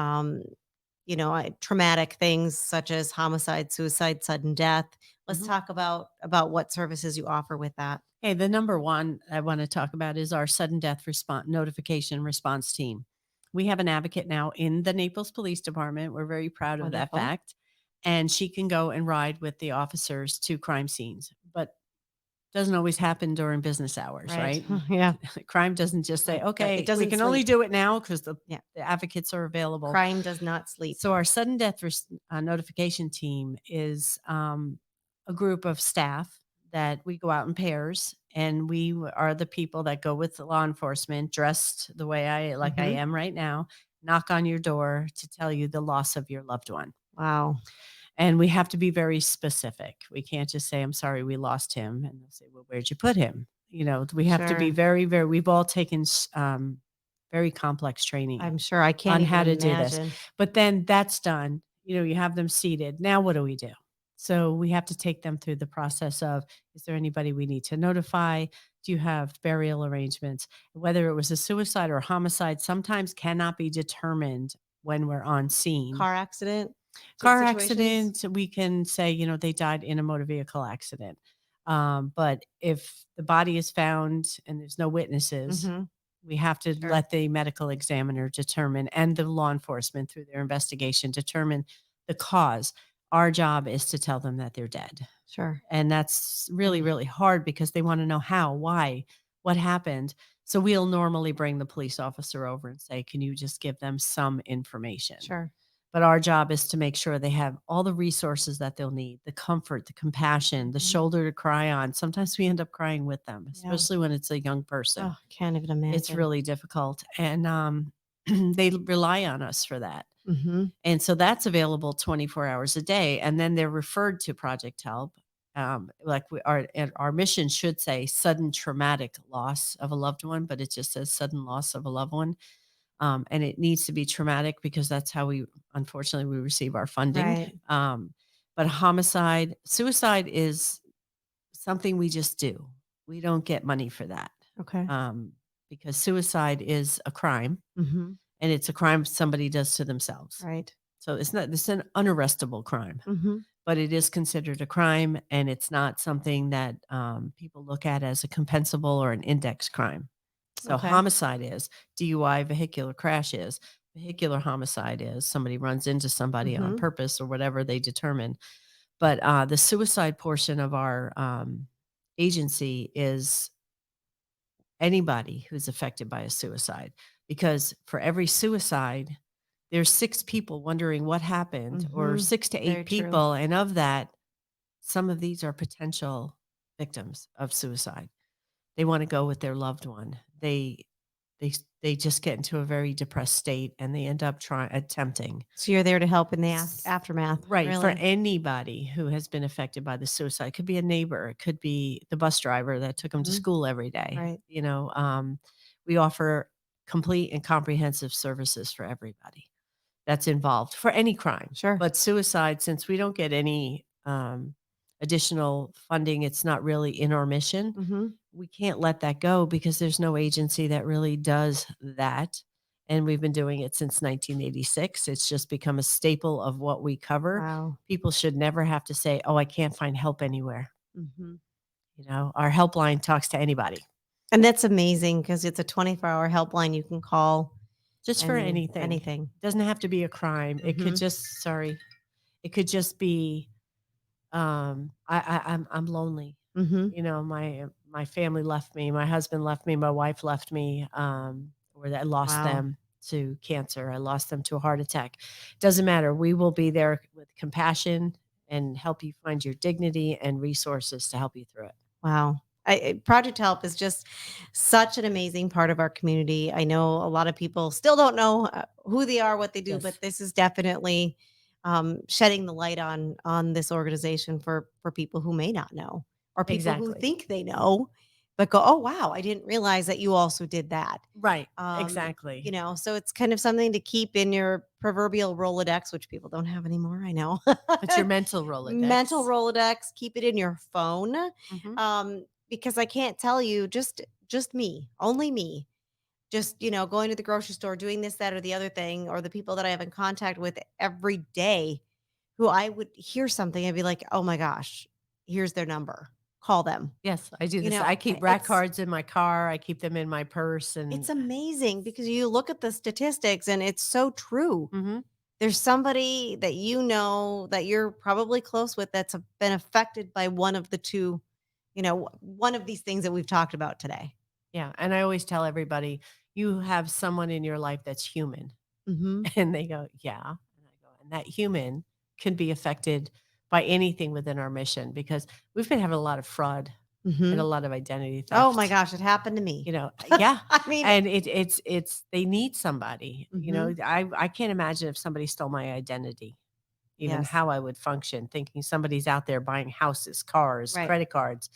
Traumatic things such as homicide, suicide, sudden death. Let's Mhm. talk about what services you offer with that. Hey, the number one I want to talk about is our sudden death response notification response team. We have an advocate now in the Naples Police Department. We're very proud of that Wonderful. fact. And she can go and ride with the officers to crime scenes, but doesn't always happen during business hours, Right. right? Yeah. Crime doesn't just say, It okay, we doesn't can only sleep. do it now because Yeah. the advocates are available. Crime does not sleep. So our sudden death notification team is a group of staff that we go out in pairs, and are the people that go with the law enforcement, dressed the way I Mhm. am right now, knock on your door to tell you the loss of your loved one. Wow. And we have to be very specific. We can't just say, "I'm sorry, we lost him," and they'll say, "Well, where'd you put him?" We have to be Sure. very, very. We've all taken very complex training I'm sure. I can't on even how to do this. imagine. But then that's done. You have them seated. Now what do we do? So we have to take them through the process of, is there anybody we need to notify? Do you have burial arrangements? Whether it was a suicide or a homicide sometimes cannot be determined when we're on scene. Car accident Car situations? accident, we can say, they died in a motor vehicle accident. But if the body is found and there's no witnesses, Mhm. we have to Sure. let the medical examiner determine, and the law enforcement through their investigation, determine the cause. Our job is to tell them that they're dead. Sure. And that's really, Mm. really hard because they want to know how, why, what happened. So we'll normally bring the police officer over and say, can you just give them some information? Sure. But our job is to make sure they have all the resources that they'll need, the comfort, the compassion, the Mhm. shoulder to cry on. Sometimes we end up crying with them, Yeah. especially when it's a young person. Oh, can't even It's imagine. really difficult, and, they rely on us for that, Mhm. and so that's available 24 hours a day, and then they're referred to Project Help, like and our mission should say sudden traumatic loss of a loved one, but it just says sudden loss of a loved one, and it needs to be traumatic because that's how unfortunately, we receive our funding, Right. but suicide is something we just do. We don't get money for that, Okay. um, because suicide is a crime, Mhm. and it's a crime somebody does to themselves. Right. So it's an unarrestable crime, Mhm. but it is considered a crime, and it's not something that people look at as a compensable or an index crime. So Okay. homicide is, DUI, vehicular crash is, vehicular homicide is somebody runs into somebody on Mhm. purpose or whatever they determine. But the suicide portion of our agency is anybody who's affected by a suicide, because for every suicide there's 6 people wondering what happened, or Mhm. 6 to Very 8 true. people, and of that, some of these are potential victims of suicide. They want to go with their loved one. they just get into a very depressed state and they end up trying attempting. So you're there to help in the S- aftermath, Right, for really? anybody who has been affected by the suicide. It could be a neighbor, it could be the bus driver that took them to Mhm. school every day. Right. We offer complete and comprehensive services for everybody that's involved for any crime. Sure. But suicide, since we don't get any additional funding, it's not really in our mission. Mhm. We can't let that go because there's no agency that really does that. And we've been doing it since 1986. It's just become a staple of what we cover. Wow. People should never have to say, "Oh, I can't find help anywhere." Mhm. Our helpline talks to anybody, And that's amazing because it's a 24-hour helpline you can call just for anything. anything. Doesn't have to be a crime. It could Mhm. just, sorry, it could just be, I'm lonely. Mhm. My family left me, my husband left me, my wife left me, or I lost Wow. them to cancer, I lost them to a heart attack. Doesn't matter. We will be there with compassion and help you find your dignity and resources to help you through it. Wow. Project Help is just such an amazing part of our community. I know a lot of people still don't know who they are, what they do, Yes, but this is definitely shedding the light on this organization for people who may not know, or people who exactly. think they know, but go, "Oh wow, I didn't realize that you also did that." Right, Um, exactly. so it's kind of something to keep in your proverbial Rolodex, which people don't have anymore. I know. It's your mental Mental Rolodex. Rolodex, keep it in your phone. Mhm. Because I can't tell you, just me, only me, just, going to the grocery store, doing this, that, or the other thing, or the people that I have in contact with every day who I would hear something and be like, "Oh my gosh, here's their number. Call them." Yes, I do You this. know, I keep rat cards in my car, I keep them in my purse, it's and amazing because you look at the statistics and it's so true. mhm. There's somebody that that you're probably close with that's been affected by one of the two, one of these things that we've talked about today. Yeah, and I always tell everybody, "You have someone in your life that's human." Mhm. And they go, "Yeah." And I go, "And that human can be affected by anything within our mission," because we've been having a lot of fraud and a Mhm. lot of identity Oh my theft. gosh, it happened to me. Yeah, I mean, and it's they need somebody. mhm. I can't imagine if somebody stole my identity, even Yes. how I would function, thinking somebody's out there buying houses, cars, Right. credit cards,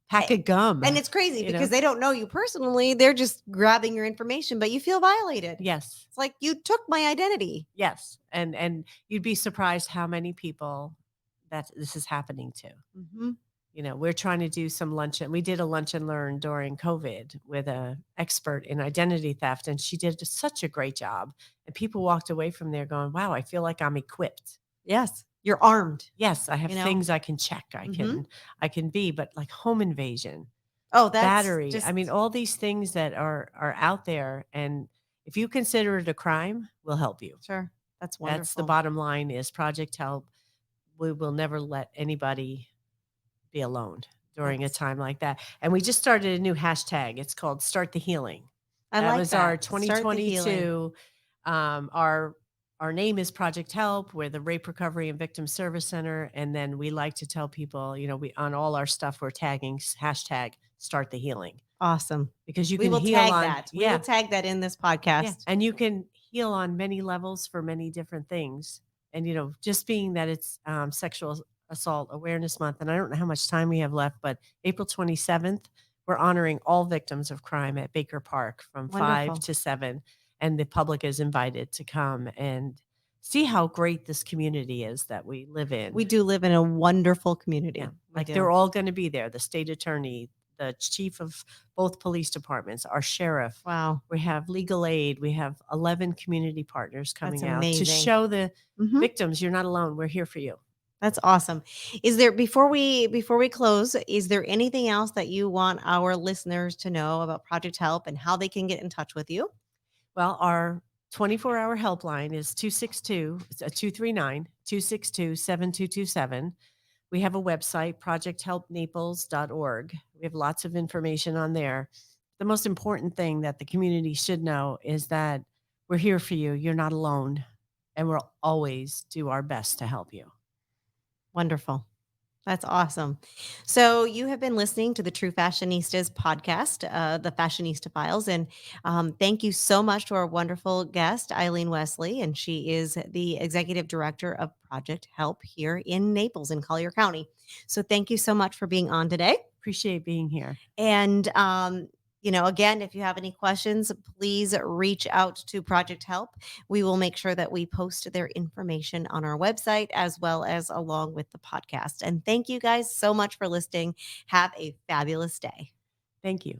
pack A of gum, and it's crazy you because know? they don't know you personally, they're just grabbing your information, but you feel violated. Yes. It's like, "You took my identity." Yes, and you'd be surprised how many people that this is happening to. Mhm. We're trying to do some lunch and we did a lunch and learn during COVID with a expert in identity theft, and she did such a great job. And people walked away from there going, "Wow, I feel like I'm equipped." Yes. You're armed, Yes, I have you know? things I can check. Mhm. I can be, but like home invasion, Oh, that's battery. I mean, just all these things that are out there, and if you consider it a crime, we'll help you. sure. That's That's the wonderful. bottom line is Project Help. We will never let anybody be alone during a That's time like that. And we just started a new hashtag. It's called Start the Healing. I That like was our that. Start the healing. 2022. Our name is Project Help. We're the Rape Recovery and Victim Service Center. And then we like to tell people, we on all our stuff we're tagging hashtag Start the Healing Awesome. because you We can will heal tag on, that. We will yeah, tag that in this yeah, podcast. and you can heal on many levels for many different things. And just being that it's Sexual Assault Awareness Month, and I don't know how much time we have left, but April 27th, we're honoring all victims of crime at Baker Park from 5 Wonderful. to 7, and the public is invited to come and see how great this community is that we live We in. do live in a wonderful Yeah, community. We like they're do. all going to be there. The state attorney, the chief of both police departments, our sheriff. Wow. We have legal aid. We have 11 community partners That's coming out to amazing. show the Mhm. victims you're not alone. We're here for you. That's awesome. Is there before we close, is there anything else that you want our listeners to know about Project Help and how they can get in touch with you? Well, our 24-hour helpline is 262 239 262 7227. We have a website, projecthelpnaples.org. We have lots of information on there. The most important thing that the community should know is that we're here for you. You're not alone, and we'll always do our best to help you. Wonderful. That's awesome. So you have been listening to the True Fashionistas podcast, the Fashionista Files, and thank you so much to our wonderful guest, Eileen Wesley, and she is the executive director of Project Help here in Naples in Collier County. So thank you so much for being on today. Appreciate being here. And again, if you have any questions, please reach out to Project Help. We will make sure that we post their information on our website as well as along with the podcast. And thank you guys so much for listening. Have a fabulous day. Thank you.